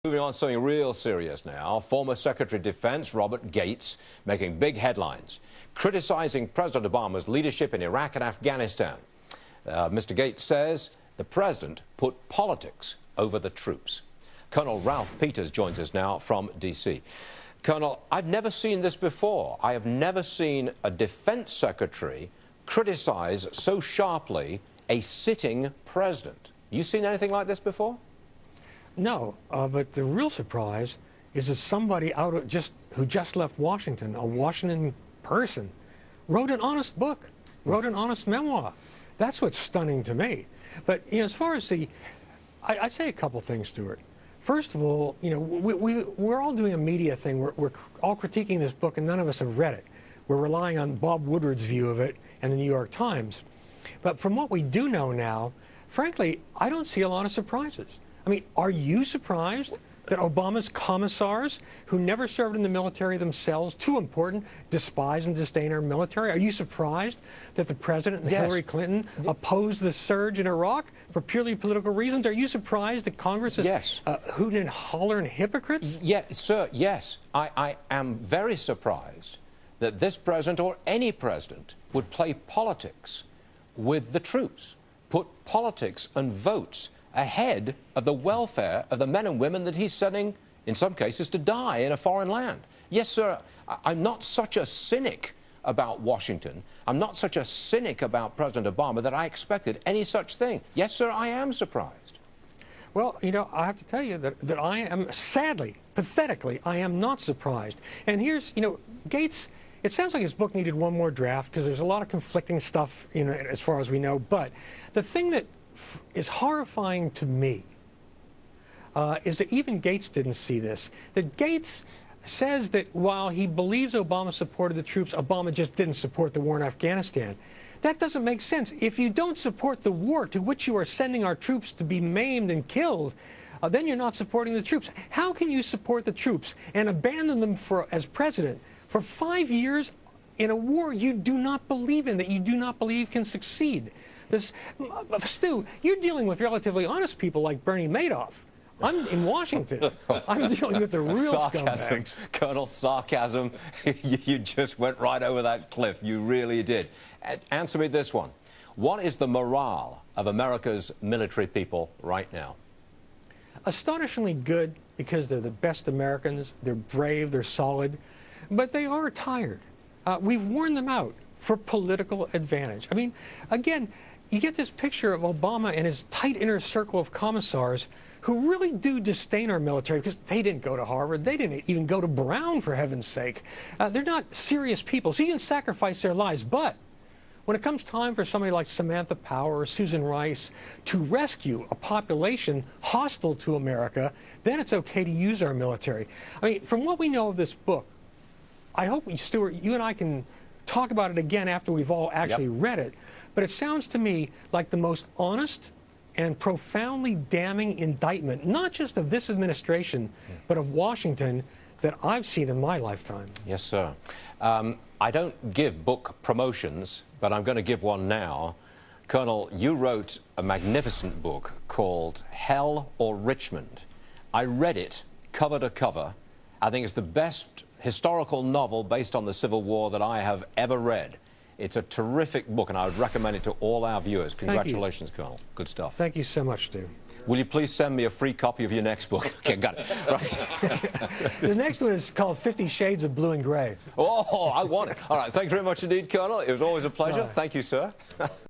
Moving on to something real serious now. Former Secretary of Defense Robert Gates making big headlines, criticizing President Obama's leadership in Iraq and Afghanistan. Mr. Gates says the president put politics over the troops. Colonel Ralph Peters joins us now from D.C. Colonel, I've never seen this before. I have never seen a defense secretary criticize so sharply a sitting president. You seen anything like this before? No, but the real surprise is that somebody who just left Washington, a Washington person, wrote an honest book, wrote an honest memoir. That's what's stunning to me. But as far as I'd say a couple things, Stuart. First of all, we're all doing a media thing. We're all critiquing this book, and none of us have read it. We're relying on Bob Woodward's view of it and the New York Times. But from what we do know now, frankly, I don't see a lot of surprises. I mean, are you surprised that Obama's commissars, who never served in the military themselves, too important, despise and disdain our military? Are you surprised that the president and Hillary Clinton opposed the surge in Iraq for purely political reasons? Are you surprised that Congress is hooting and hollering hypocrites? Yes, sir, yes. I am very surprised that this president or any president would play politics with the troops, put politics and votes ahead of the welfare of the men and women that he's sending, in some cases, to die in a foreign land. Yes, sir, I'm not such a cynic about Washington. I'm not such a cynic about President Obama that I expected any such thing. Yes, sir, I am surprised. Well, I have to tell you that I am, sadly, pathetically, I am not surprised. And here's, Gates, it sounds like his book needed one more draft because there's a lot of conflicting stuff in it as far as we know. But the thing that is horrifying to me is that even Gates didn't see this. That Gates says that while he believes Obama supported the troops, Obama just didn't support the war in Afghanistan. That doesn't make sense. If you don't support the war to which you are sending our troops to be maimed and killed, then you're not supporting the troops. How can you support the troops and abandon them as president for 5 years in a war you do not believe in, that you do not believe can succeed? Stu, you're dealing with relatively honest people like Bernie Madoff. I'm in Washington. I'm dealing with the real scumbags. Colonel, sarcasm. You just went right over that cliff. You really did. Answer me this one. What is the morale of America's military people right now? Astonishingly good, because they're the best Americans. They're brave. They're solid. But they are tired. We've worn them out for political advantage. I mean, again, you get this picture of Obama and his tight inner circle of commissars who really do disdain our military because they didn't go to Harvard. They didn't even go to Brown, for heaven's sake. They're not serious people, so you can sacrifice their lives. But when it comes time for somebody like Samantha Power or Susan Rice to rescue a population hostile to America, then it's okay to use our military. I mean, from what we know of this book, I hope, Stuart, you and I can talk about it again after we've all actually read it. But it sounds to me like the most honest and profoundly damning indictment, not just of this administration, but of Washington, that I've seen in my lifetime. Yes, sir. I don't give book promotions, but I'm going to give one now. Colonel, you wrote a magnificent book called Hell or Richmond. I read it cover to cover. I think it's the best historical novel based on the Civil War that I have ever read. It's a terrific book, and I would recommend it to all our viewers. Congratulations, Colonel. Good stuff. Thank you so much, Stu. Will you please send me a free copy of your next book? Okay, got it. Right. The next one is called 50 Shades of Blue and Gray. Oh, I want it. All right, thank you very much indeed, Colonel. It was always a pleasure. Thank you, sir.